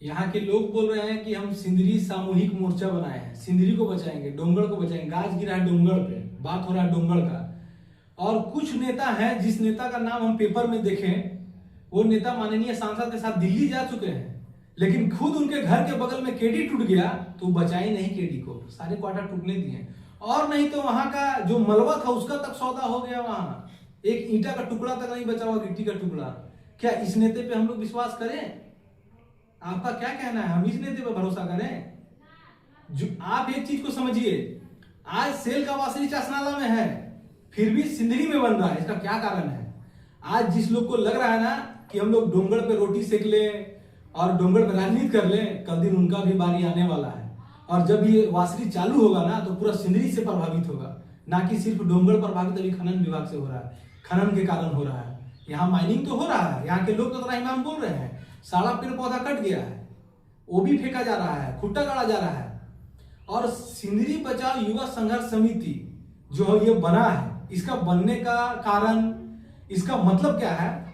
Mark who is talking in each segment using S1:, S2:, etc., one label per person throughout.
S1: यहाँ के लोग बोल रहे हैं कि हम सिंदरी सामूहिक मोर्चा बनाए हैं, सिंदरी को बचाएंगे, डोंगड़ को बचाएंगे। गाज गिरा है डोंगड़ पे, बात हो रहा है डोंगड़ का। और कुछ नेता हैं, जिस नेता का नाम हम पेपर में देखें, वो नेता माननीय सांसद के साथ दिल्ली जा चुके हैं, लेकिन खुद उनके घर के बगल में केडी टूट गया तो बचाई नहीं केडी को, सारे क्वार्टर टूटने दिए। और नहीं तो वहां का जो मलबा था उसका तक सौदा हो गया, वहां एक ईंटा का टुकड़ा तक नहीं बचा हुआ, गिट्टी का टुकड़ा। क्या इस नेता पे हम लोग विश्वास करें? आपका क्या कहना है, हम इस नेता पे भरोसा करें? जो आप एक चीज को समझिए, आज सेल का वासनी चासनाला में है, फिर भी सिंदरी में बन रहा है। इसका क्या कारण है? आज जिस लोग को लग रहा है ना कि हम लोग डोंगड़ पे रोटी सेक ले और डोंगड़ पे राजनीति कर ले, कल दिन उनका भी बारी आने वाला है। और जब ये वासनी चालू होगा ना तो पूरा सिंदरी से प्रभावित होगा, ना कि सिर्फ डोंगड़ प्रभावित अभी खनन विभाग से हो रहा है, खनन के कारण हो रहा है। यहाँ माइनिंग तो हो रहा है, यहाँ के लोग तो त्राहिमाम बोल रहे हैं, सारा पेड़ पौधा कट गया है, वो भी फेंका जा रहा है, खुट्टा गाड़ा जा रहा है। और सिंदरी बचाओ युवा संघर्ष समिति जो ये बना है, इसका बनने का कारण, इसका मतलब क्या है?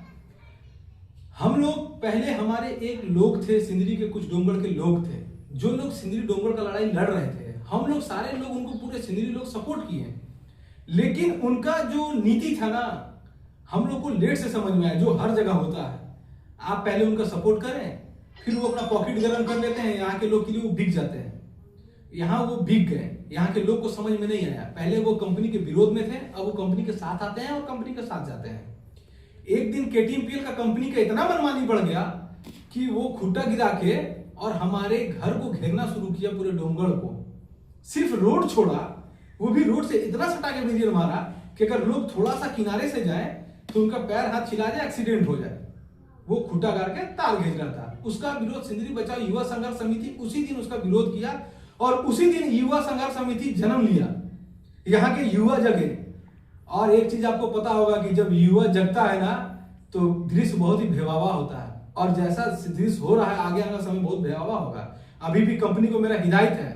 S1: हम लोग पहले, हमारे एक लोग थे सिंदरी के, कुछ डोंगड़ के लोग थे, जो लोग सिंदरी डोंगड़ का लड़ाई लड़ रहे थे। हम लोग सारे लोग उनको, पूरे सिंदरी लोग सपोर्ट किए, लेकिन उनका जो नीति था ना, हम लोग को लेट से समझ में आया, जो हर जगह होता है। आप पहले उनका सपोर्ट करें, फिर वो अपना पॉकेट गर्म कर लेते हैं, यहाँ के लोग के लिए वो बिक जाते हैं। यहाँ वो बिक गए, यहाँ के लोग को समझ में नहीं आया। पहले वो कंपनी के विरोध में थे, अब वो कंपनी के साथ आते हैं और कंपनी के साथ जाते हैं। एक दिन केटीएमपीएल का कंपनी का इतना मनमानी बढ़ गया कि वो खुट्टा गिरा के और हमारे घर को घेरना शुरू किया, पूरे डोंगड़ को। सिर्फ रोड छोड़ा, वो भी रोड से इतना सटा के बैरियर मारा कि अगर लोग थोड़ा सा किनारे से जाए तो उनका पैर हाथ छिला जाए, एक्सीडेंट हो जाए। वो खुट्टा गाड़ के तार घेर रहा था। उसका विरोध सिंदरी बचाओ युवा संघर्ष समिति उसी दिन उसका विरोध किया, और उसी दिन युवा संघर्ष समिति जन्म लिया। यहाँ के युवा जगे। और एक चीज आपको पता होगा कि जब युवा जगता है ना तो दृश्य बहुत ही भयावह होता है, और जैसा दृश्य हो रहा है आगे आने वाला समय बहुत भयावह होगा। अभी भी कंपनी को मेरा हिदायत है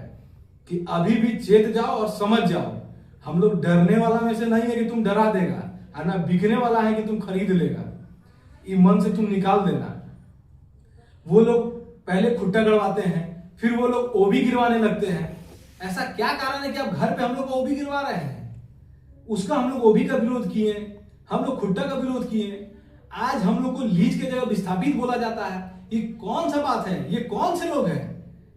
S1: कि अभी भी चेत जाओ और समझ जाओ। हम लोग डरने वाला में से नहीं है कि तुम डरा देगा, और ना बिकने वाला है कि तुम खरीद लेगा। ये मन से तुम निकाल देना। वो लोग पहले खुट्टा गड़वाते हैं, फिर वो लोग ओबी गिरवाने लगते हैं। ऐसा क्या कारण है कि आप घर पे हम लोग ओबी गिरवा रहे हैं? उसका हम लोग ओबी का विरोध किए, हम लोग खुट्टा का विरोध किए। आज हम लोग को लीज के जगह विस्थापित बोला जाता है। ये कौन सा बात है? ये कौन से लोग हैं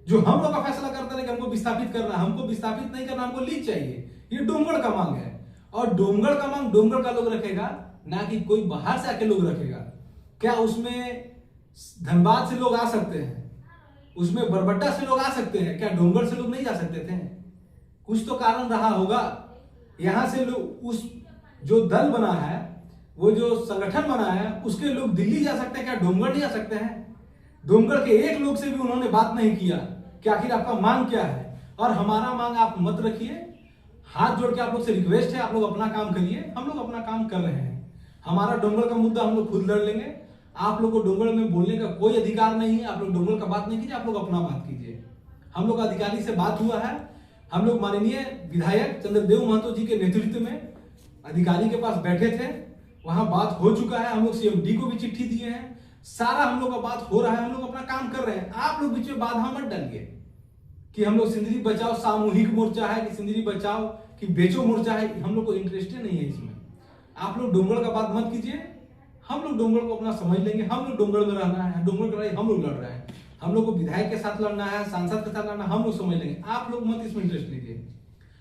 S1: जो हम लोग का फैसला करते हैं कि हमको विस्थापित करना? हमको विस्थापित नहीं करना, हमको लीज चाहिए। ये डोंगड़ का मांग है, और डोंगड़ का मांग डोंगड़ का लोग रखेगा, ना कि कोई बाहर से आके लोग रखेगा। क्या उसमें धनबाद से लोग आ सकते हैं? उसमें बरबट्टा से लोग आ सकते हैं? क्या डोंगड़ से लोग नहीं जा सकते थे? कुछ तो कारण रहा होगा। यहां से लोग, उस जो दल बना है, वो जो संगठन बना है, उसके लोग दिल्ली जा सकते हैं, क्या डोंगड़ नहीं जा सकते हैं? डोंगड़ के एक लोग से भी उन्होंने बात नहीं किया कि आखिर आपका मांग क्या है। और हमारा मांग आप मत रखिए, हाथ जोड़ के आप लोग से रिक्वेस्ट है, आप लोग अपना काम करिए। हम लोग अपना काम कर रहे हैं। हमारा डोंगड़ का मुद्दा हम लोग खुद लड़ लेंगे। आप लोग को डोंगड़ में बोलने का कोई अधिकार नहीं है। आप लोग डोंगड़ का बात नहीं कीजिए, आप लोग अपना बात कीजिए। हम लोग अधिकारी से बात हुआ है। हम लोग माननीय विधायक चंद्रदेव महतो जी के नेतृत्व में अधिकारी के पास बैठे थे, वहां बात हो चुका है। हम लोग सीएमडी को भी चिट्ठी दिए हैं। सारा हम लोग का बात हो रहा है, हम लोग अपना काम कर रहे हैं। आप लोग बीच में बाधा मत डालिए कि हम लोग सिंदरी बचाओ सामूहिक मोर्चा है, कि सिंदरी बचाओ कि बेचो मोर्चा है। हम लोग को इंटरेस्ट नहीं है इसमें। आप लोग डोंगड़ का बात मत कीजिए। हम लोग डोंगड़ को अपना समझ लेंगे। हम लोग डोंगड़ में रहना है, डोंगड़ की लड़ाई हम लोग लड़ रहे हैं। हम लोग को विधायक के साथ लड़ना है, सांसद के साथ लड़ना, हम लोग समझ लेंगे। आप लोग मत इसमें इंटरेस्ट लीजिए।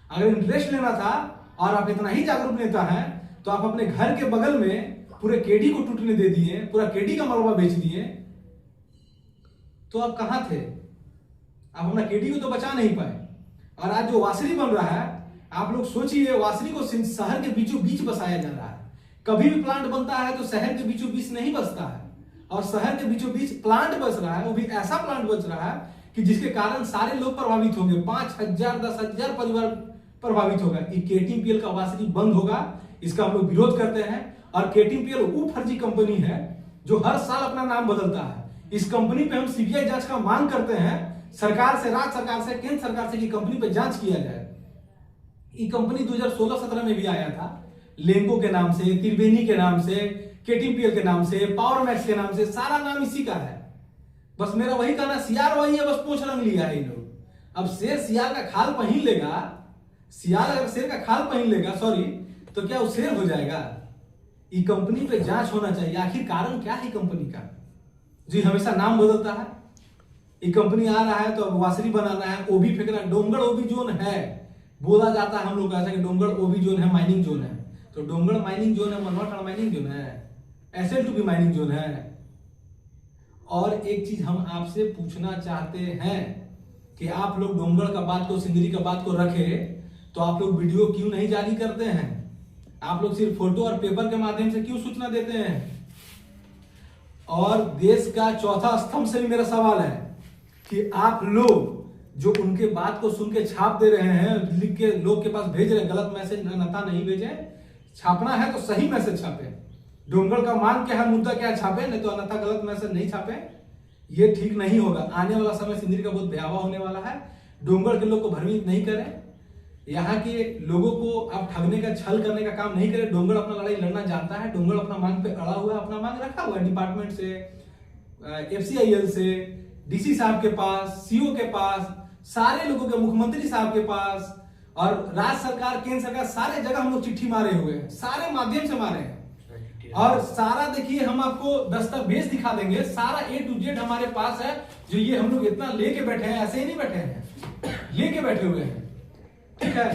S1: अगर इंटरेस्ट लेना था और आप इतना ही जागरूक नेता हैं तो आप अपने घर के बगल में पूरे केडी को टूटने दे दिए, पूरा केडी का मलबा बेच दिए, तो आप कहां थे? आप अपना केडी को तो बचा नहीं पाए। और आज जो वासरी बन रहा है, आप लोग सोचिए, वासरी को शहर के बीचों बीच बसाया जा रहा है। कभी भी प्लांट बनता है तो शहर के बीचों बीच नहीं बसता है, और शहर के बीचों बीच प्लांट बस रहा है, वो भी ऐसा प्लांट बच रहा है कि जिसके कारण सारे लोग प्रभावित होंगे। 5,000 10,000 परिवार प्रभावित होगा। ये केटीएमपीएल का वासरी बंद होगा, इसका हम लोग विरोध करते हैं। और केटीएमपीएल वो फर्जी कंपनी है जो हर साल अपना नाम बदलता है। इस कंपनी पे हम सीबीआई जांच का मांग करते हैं, सरकार से, राज्य सरकार से, केंद्र सरकार से, कि कंपनी पे जांच किया जाए। ये कंपनी 2016-17 में भी आया था, लेंको के नाम से, त्रिवेणी के नाम से, केटीएमपीएल के नाम से, पावर मैक्स के नाम से, सारा नाम इसी का है। बस मेरा वही कहना, सियार वही है, बस पूंछ रंग लिया है इन लोग। अब शेर सियार का खाल पहन लेगा, सियार अगर शेर का खाल पहन लेगा सॉरी, तो क्या वो शेर हो जाएगा? ये कंपनी पे जांच होना चाहिए, आखिर कारण क्या है कंपनी का जी हमेशा नाम बदलता है। ये कंपनी आ रहा है तो अब वासरी बनाना है, ओबी फेंकना है। डोंगड़ ओबी जोन है, बोला जाता है हम लोग ऐसा कि डोंगड़ ओबी जोन है, माइनिंग जोन है। तो डोंगड़ माइनिंग जोन है, मनवाटाड़ माइनिंग जोन है, SL2 भी माइनिंग जोन है। और एक चीज हम आपसे पूछना चाहते हैं कि आप लोग डोंगड़ का बात को, सिंदरी का बात को रखे, तो आप लोग वीडियो क्यों नहीं जारी करते हैं? आप लोग सिर्फ फोटो और पेपर के माध्यम से क्यों सूचना देते हैं? और देश का चौथा स्तंभ से भी मेरा सवाल है कि आप लोग जो उनके बात को सुन के छाप दे रहे हैं, लिख के लोग के पास भेज रहे हैं, गलत मैसेज अन्यथा नहीं भेजें। छापना है तो सही मैसेज छापे। डोंगड़ का मांग क्या है, मुद्दा क्या है, छापे, नहीं तो अन्यथा गलत मैसेज नहीं छापे। ये ठीक नहीं होगा। आने वाला समय सिंदरी का बहुत भयावह होने वाला है। डोंगड़ के लोग को भ्रमित नहीं करें, यहाँ के लोगों को आप ठगने का, छल करने का काम नहीं करें। डोंगड़ अपना लड़ाई लड़ना जानता है। डोंगड़ अपना मांग पे अड़ा हुआ है, अपना मांग रखा हुआ है डिपार्टमेंट से, FCIL से, DC साहब के पास, CO के पास, सारे लोगों के, मुख्यमंत्री साहब के पास, और राज्य सरकार, केंद्र सरकार, सारे जगह हम लोग चिट्ठी मारे हुए हैं, सारे माध्यम से मारे हैं। और सारा देखिए हम आपको दस्तावेज दिखा देंगे, सारा A to Z हमारे पास है। जो ये हम लोग इतना लेके बैठे हैं, ऐसे ही नहीं बैठे हैं, लेके बैठे हुए हैं, ठीक है।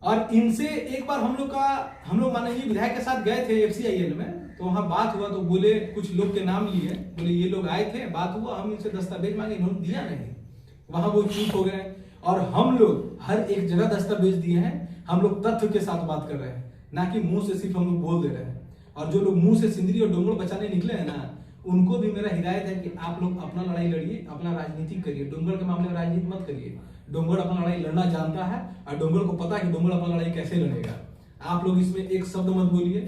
S1: और इनसे एक बार हम लोग माननीय विधायक के साथ गए थे FCIL में, तो वहां बात हुआ तो बोले, कुछ लोग के नाम लिए, बोले ये लोग आए थे, बात हुआ, हम इनसे दस्तावेज मांगे, इन्होंने दिया नहीं, वहां वो चूप हो गए। और हम लोग हर एक जगह दस्तावेज दिए हैं, हम लोग तथ्य के साथ बात कर रहे हैं, ना कि मुंह से सिर्फ हम लोग बोल दे रहे हैं। और जो लोग मुंह से सिंदरी और डोंगड़ बचाने निकले हैं ना, उनको भी मेरा हिदायत है कि आप लोग अपना लड़ाई लड़िए, अपना राजनीति करिए, डोंगड़ के मामले में राजनीति मत करिए। डोंगड़ अपना लड़ाई लड़ना जानता है और डोंगड़ को पता है कि डोंगड़ अपना लड़ाई कैसे लड़ेगा। आप लोग इसमें एक शब्द मत बोलिए।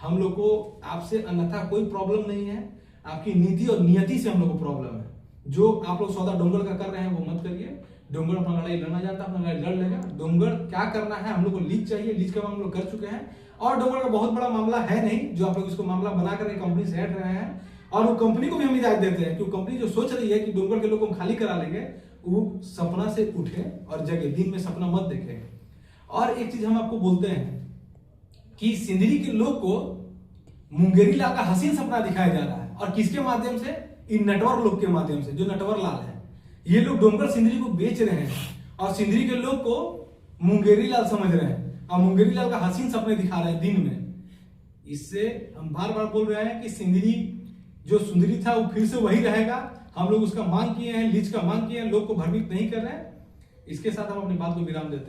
S1: हम लोग को आपसे अन्यथा कोई प्रॉब्लम नहीं है, आपकी नीति और नियति से हम लोग को प्रॉब्लम है। जो आप लोग सौदा डोंगड़ का कर रहे हैं वो मत करिए। डोंगड़ अपना लड़ाई लड़ना जानता है, अपना लड़ाई लड़ लेगा। डोंगड़ क्या करना है, हम लोग को लीज चाहिए, लीज का हम लोग कर चुके हैं। और डोंगड़ का बहुत बड़ा मामला है नहीं जो आप लोग इसको मामला बना कर कंपनी से हट रहे हैं। और वो कंपनी को भी हम हिदायत देते हैं कि कंपनी जो सोच रही है कि डोंगड़ के लोग को हम खाली करा लेंगे, वो सपना से उठे और जगे, दिन में सपना मत देखे। और एक चीज हम आपको बोलते हैं कि सिंदरी के लोग को मुंगेरी लाल का हसीन सपना दिखाया जा रहा है। और किसके माध्यम से? इन नटवर लोग के माध्यम से, जो नटवर लाल है। ये लोग डोंगड़ सिंदरी को बेच रहे हैं और सिंदरी के लोग को मुंगेरी लाल समझ रहे हैं और मुंगेरी लाल का हसीन सपने दिखा रहे हैं दिन में। इससे हम बार बार बोल रहे हैं कि सिंदरी जो सुंदरी था वो फिर से वही रहेगा। हम लोग उसका मांग किए हैं, लीज का मांग किए हैं, लोग को भ्रमित नहीं कर रहे हैं। इसके साथ हम अपनी बात को विराम देते हैं।